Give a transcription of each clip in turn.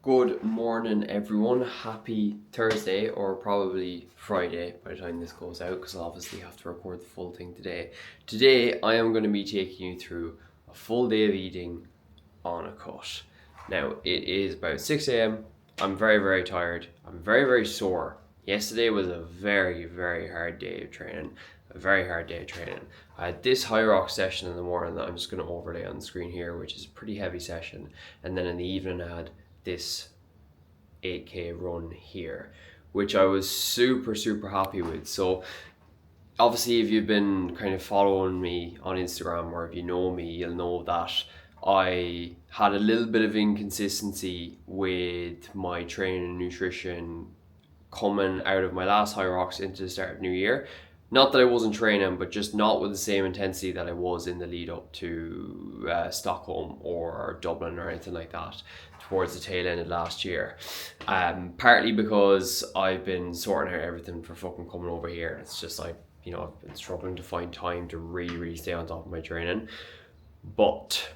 Good morning, everyone. Happy Thursday, or probably Friday by the time this goes out, because I'll obviously have to record the full thing today. Today, I am going to be taking you through a full day of eating on a cut. Now, it is about 6 a.m. I'm very, very tired. I'm very, very sore. Yesterday was a very, very hard day of training. A very hard day of training. I had this HYROX session in the morning that I'm just going to overlay on the screen here, which is a pretty heavy session. And then in the evening, I had this 8K run here, which I was super, super happy with. So obviously, if you've been kind of following me on Instagram, or if you know me, you'll know that I had a little bit of inconsistency with my training and nutrition coming out of my last HYROX into the start of New Year. Not that I wasn't training, but just not with the same intensity that I was in the lead up to Stockholm or Dublin or anything like that towards the tail end of last year. Partly because I've been sorting out everything for fucking coming over here. It's just like, I've been struggling to find time to really, really stay on top of my training. But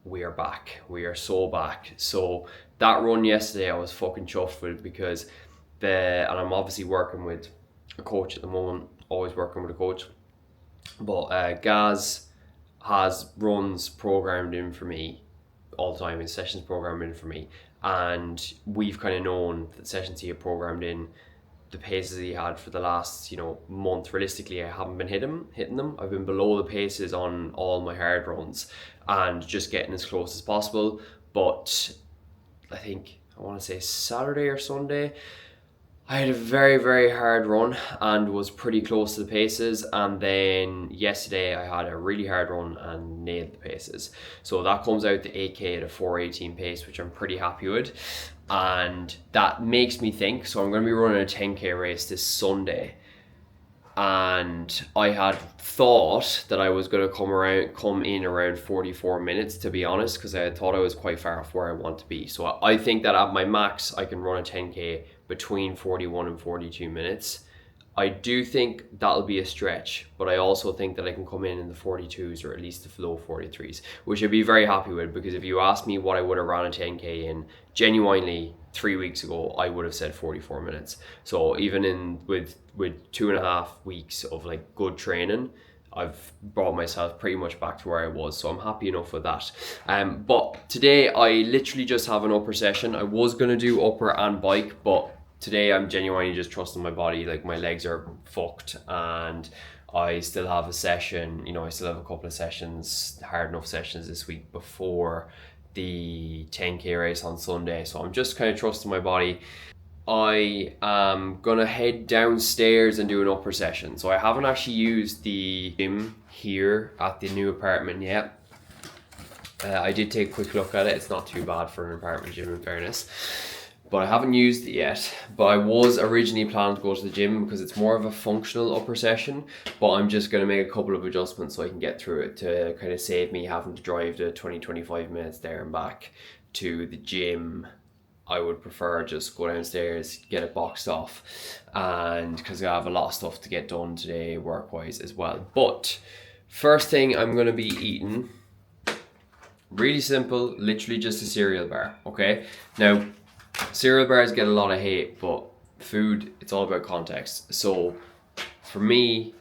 we are back. We are so back. So that run yesterday, I was fucking chuffed with, because and I'm obviously working with a coach at the moment, always working with a coach. But Gaz has runs programmed in for me all the time, his sessions programmed in for me. And we've kind of known that sessions he had programmed in, the paces he had for the last month. Realistically, I haven't been hitting them. I've been below the paces on all my hard runs and just getting as close as possible. But I want to say Saturday or Sunday, I had a very, very hard run and was pretty close to the paces. And then yesterday I had a really hard run and nailed the paces. So that comes out to 8K at a 4:18 pace, which I'm pretty happy with. And that makes me think, so I'm going to be running a 10K race this Sunday. And I had thought that I was going to come in around 44 minutes, to be honest, because I thought I was quite far off where I want to be. So I think that at my max, I can run a 10K between 41 and 42 minutes. I do think that'll be a stretch, but I also think that I can come in the 42s, or at least the low 43s, which I'd be very happy with, because if you asked me what I would have run a 10K in, genuinely 3 weeks ago, I would have said 44 minutes. So even with 2.5 weeks of like good training, I've brought myself pretty much back to where I was, so I'm happy enough with that. But today I literally just have an upper session. I was gonna do upper and bike, but today I'm genuinely just trusting my body. Like, my legs are fucked, and I still have a session. I still have a couple of sessions, hard enough sessions this week before the 10K race on Sunday. So I'm just kind of trusting my body. I am gonna head downstairs and do an upper session. So I haven't actually used the gym here at the new apartment yet. I did take a quick look at it. It's not too bad for an apartment gym, in fairness. But I haven't used it yet. But I was originally planning to go to the gym because it's more of a functional upper session. But I'm just going to make a couple of adjustments so I can get through it, to kind of save me having to drive the 20-25 minutes there and back to the gym. I would prefer just go downstairs, get it boxed off, and because I have a lot of stuff to get done today work-wise as well. But first thing I'm going to be eating, really simple, literally just a cereal bar, okay? Now, cereal bars get a lot of hate, but food, it's all about context. So for me,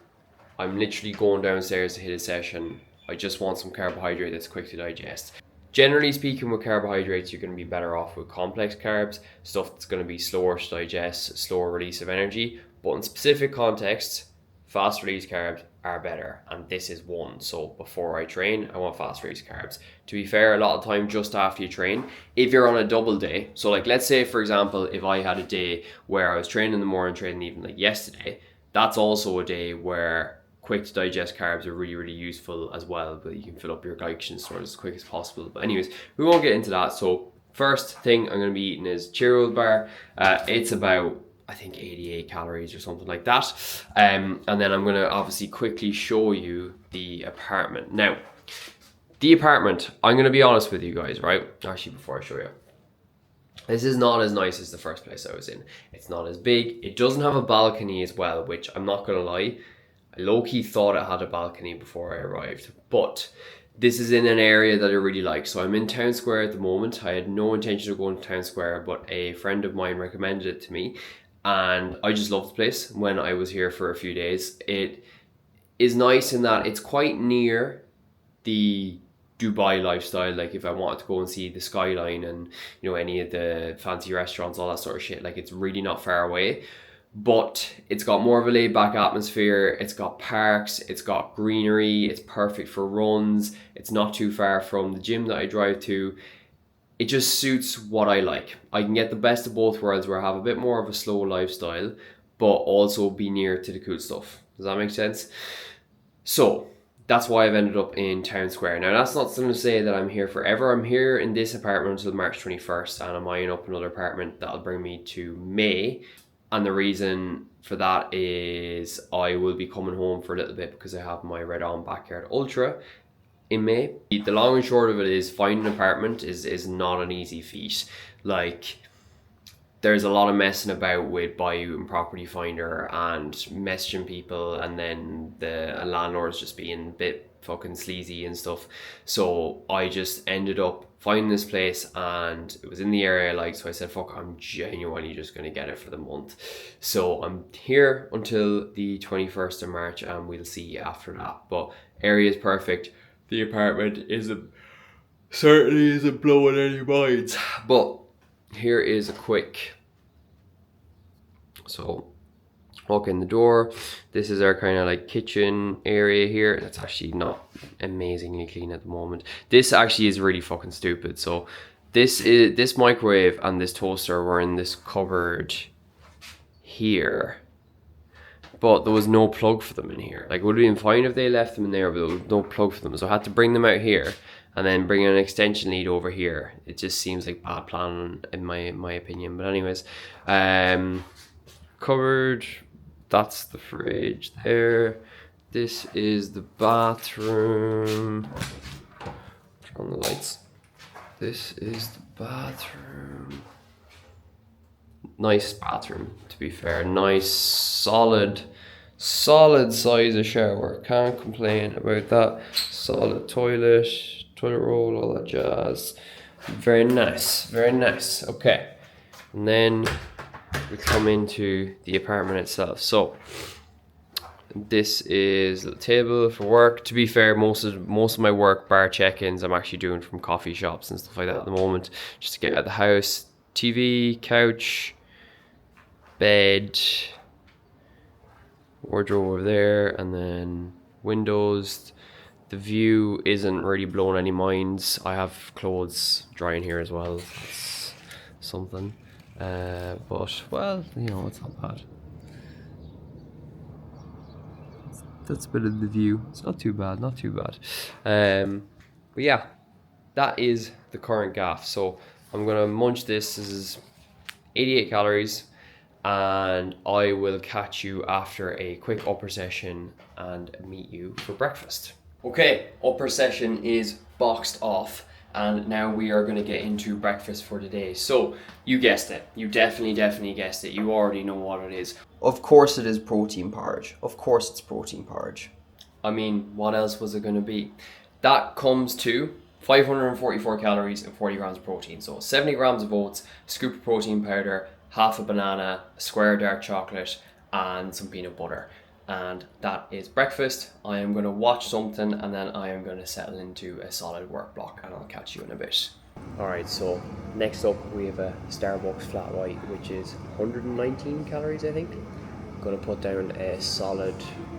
I'm literally going downstairs to hit a session. I just want some carbohydrate that's quick to digest. Generally speaking, with carbohydrates, you're going to be better off with complex carbs, stuff that's going to be slower to digest, slower release of energy. But in specific contexts, fast release carbs are better, and this is one. So before I train, I want fast release carbs. To be fair, a lot of time just after you train, if you're on a double day, so like let's say for example, if I had a day where I was training in the morning, training even like yesterday, that's also a day where quick to digest carbs are really, really useful as well, but you can fill up your glycogen stores as quick as possible. But anyways, we won't get into that. So first thing I'm going to be eating is Cheerios bar. It's about, I think, 88 calories or something like that. And then I'm going to obviously quickly show you the apartment. Now, the apartment, I'm going to be honest with you guys, right? Actually, before I show you, this is not as nice as the first place I was in. It's not as big. It doesn't have a balcony as well, which I'm not going to lie, I low-key thought it had a balcony before I arrived. But this is in an area that I really like. So I'm in Town Square at the moment. I had no intention of going to Town Square, but a friend of mine recommended it to me, and I just love the place when I was here for a few days. It is nice in that it's quite near the Dubai lifestyle. Like if I wanted to go and see the skyline and, you know, any of the fancy restaurants, all that sort of shit, like it's really not far away. But it's got more of a laid back atmosphere. It's got parks, it's got greenery, it's perfect for runs. It's not too far from the gym that I drive to. It just suits what I like. I can get the best of both worlds, where I have a bit more of a slow lifestyle, but also be near to the cool stuff. Does that make sense? So that's why I've ended up in Town Square. Now, that's not something to say that I'm here forever. I'm here in this apartment until March 21st, and I'm eyeing up another apartment that'll bring me to May. And the reason for that is I will be coming home for a little bit because I have my Red On Backyard Ultra in May. The long and short of it is finding an apartment is not an easy feat. Like, there's a lot of messing about with Bayou and Property Finder and messaging people, and then the landlords just being a bit fucking sleazy and stuff. So I just ended up finding this place, and it was in the area I liked, so I said, fuck, I'm genuinely just going to get it for the month. So I'm here until the 21st of March, and we'll see after that. But area is perfect. The apartment certainly isn't blowing any minds. But here is a quick, so walk in the door. This is our kind of like kitchen area here. That's actually not amazingly clean at the moment. This actually is really fucking stupid. So this microwave and this toaster were in this cupboard here, but there was no plug for them in here. Like, it would have been fine if they left them in there, but there was no plug for them. So I had to bring them out here and then bring an extension lead over here. It just seems like bad planning in my opinion. But anyways, cupboard, that's the fridge there. This is the bathroom. Turn on the lights. This is the bathroom. Nice bathroom, to be fair. Nice, solid size of shower. Can't complain about that. Solid toilet roll, all that jazz. Very nice, very nice. Okay, and then we come into the apartment itself. So this is the table for work. To be fair, most of my work, bar check-ins, I'm actually doing from coffee shops and stuff like that at the moment, just to get out of the house. TV, couch, bed, wardrobe over there, and then windows. The view isn't really blowing any minds. I have clothes drying here as well. That's something. But, well, you know, it's not bad. That's a bit of the view. It's not too bad, not too bad. But yeah, that is the current gaff. So I'm gonna munch this. This is 88 calories, and I will catch you after a quick upper session and meet you for breakfast. Okay, upper session is boxed off, and now we are going to get into breakfast for the day. So you guessed it. You definitely guessed it. You already know what it is. Of course it is protein porridge. Of course it's protein porridge. I mean, what else was it going to be? That comes to 544 calories and 40 grams of protein. So 70 grams of oats, a scoop of protein powder, half a banana, a square of dark chocolate, and some peanut butter. And that is breakfast. I am going to watch something, and then I am going to settle into a solid work block, and I'll catch you in a bit. Alright, so next up we have a Starbucks flat white, which is 119 calories, I think. I'm going to put down a solid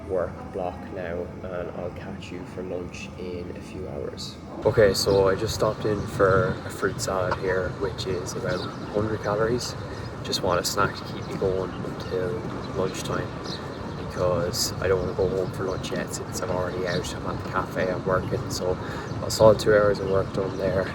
work block now, and I'll catch you for lunch in a few hours. Okay, so I just stopped in for a fruit salad here, which is about 100 calories. Just want a snack to keep me going until lunchtime, because I don't want to go home for lunch yet since I'm already out. I'm at the cafe, I'm working, so I saw 2 hours of work done there.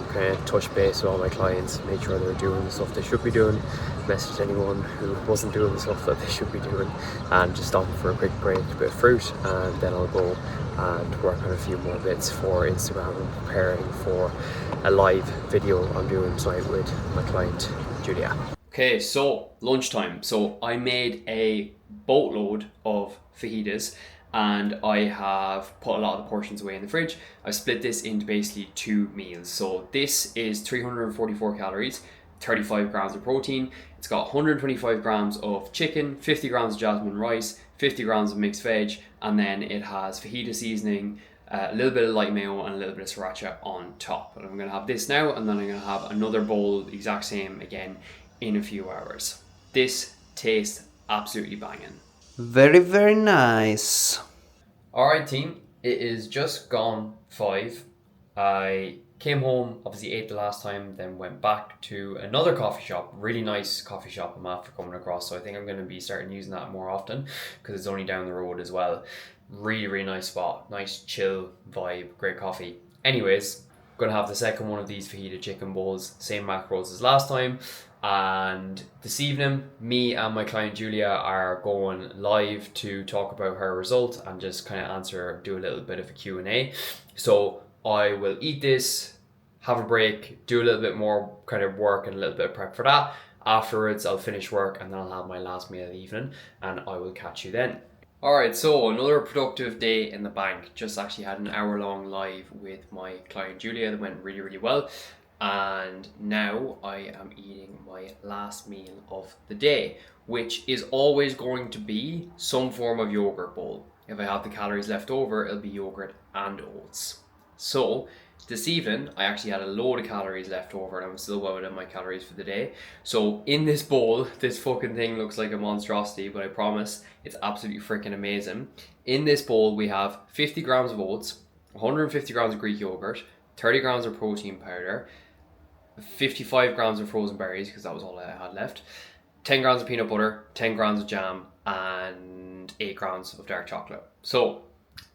Kind of touch base with all my clients, made sure they're doing the stuff they should be doing, messaged anyone who wasn't doing the stuff that they should be doing, and just stopping for a quick break, a bit of fruit, and then I'll go and work on a few more bits for Instagram. I'm preparing for a live video I'm doing tonight with my client Julia. Okay, so lunchtime. So I made a boatload of fajitas, and I have put a lot of the portions away in the fridge. I've split this into basically 2 meals. So this is 344 calories, 35 grams of protein. It's got 125 grams of chicken, 50 grams of jasmine rice, 50 grams of mixed veg, and then it has fajita seasoning, a little bit of light mayo, and a little bit of sriracha on top. And I'm going to have this now, and then I'm going to have another bowl, the exact same again, in a few hours. This tastes absolutely banging. Very, very nice. Alright team, it is just gone 5. I came home, obviously ate the last time, then went back to another coffee shop, really nice coffee shop I'm after coming across, so I think I'm going to be starting using that more often because it's only down the road as well. Really, really nice spot, nice chill vibe, great coffee. Anyways, going to have the second one of these fajita chicken bowls, same macros as last time. And this evening, me and my client Julia are going live to talk about her result and just kind of answer, do a little bit of a Q&A. So I will eat this, have a break, do a little bit more kind of work and a little bit of prep for that. Afterwards, I'll finish work and then I'll have my last meal of the evening, and I will catch you then. Alright, so another productive day in the bank. Just actually had an hour-long live with my client Julia that went really, really well. And now I am eating my last meal of the day, which is always going to be some form of yogurt bowl. If I have the calories left over, it'll be yogurt and oats. So this evening, I actually had a load of calories left over and I'm still well within my calories for the day. So in this bowl, this fucking thing looks like a monstrosity, but I promise it's absolutely freaking amazing. In this bowl, we have 50 grams of oats, 150 grams of Greek yogurt, 30 grams of protein powder, 55 grams of frozen berries, because that was all I had left, 10 grams of peanut butter, 10 grams of jam, and 8 grams of dark chocolate. So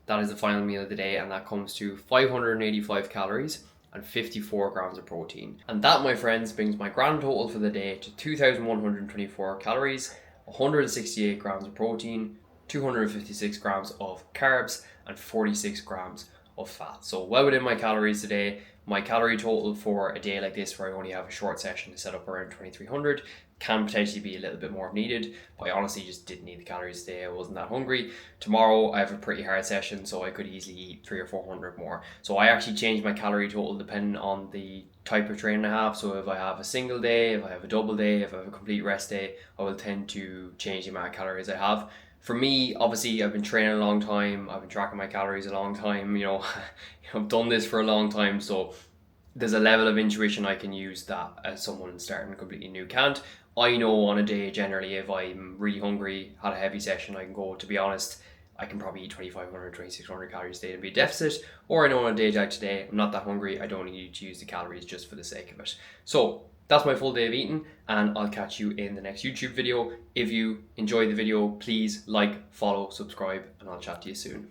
that is the final meal of the day, and that comes to 585 calories and 54 grams of protein. And that, my friends, brings my grand total for the day to 2,124 calories, 168 grams of protein, 256 grams of carbs, and 46 grams of fat. So well within my calories today. My calorie total for a day like this, where I only have a short session to set up, around 2,300, can potentially be a little bit more if needed, but I honestly just didn't need the calories today. I wasn't that hungry. Tomorrow I have a pretty hard session, so I could easily eat 300 or 400 more. So I actually change my calorie total depending on the type of training I have. So if I have a single day, if I have a double day, if I have a complete rest day, I will tend to change the amount of calories I have. For me, obviously, I've been training a long time. I've been tracking my calories a long time. I've done this for a long time. So there's a level of intuition I can use that as someone starting completely new can't. I know on a day, generally, if I'm really hungry, had a heavy session, I can go, to be honest, I can probably eat 2,500, 2,600 calories a day and be a deficit. Or I know on a day like today, I'm not that hungry. I don't need to use the calories just for the sake of it. So that's my full day of eating, and I'll catch you in the next YouTube video. If you enjoyed the video, please like, follow, subscribe, and I'll chat to you soon.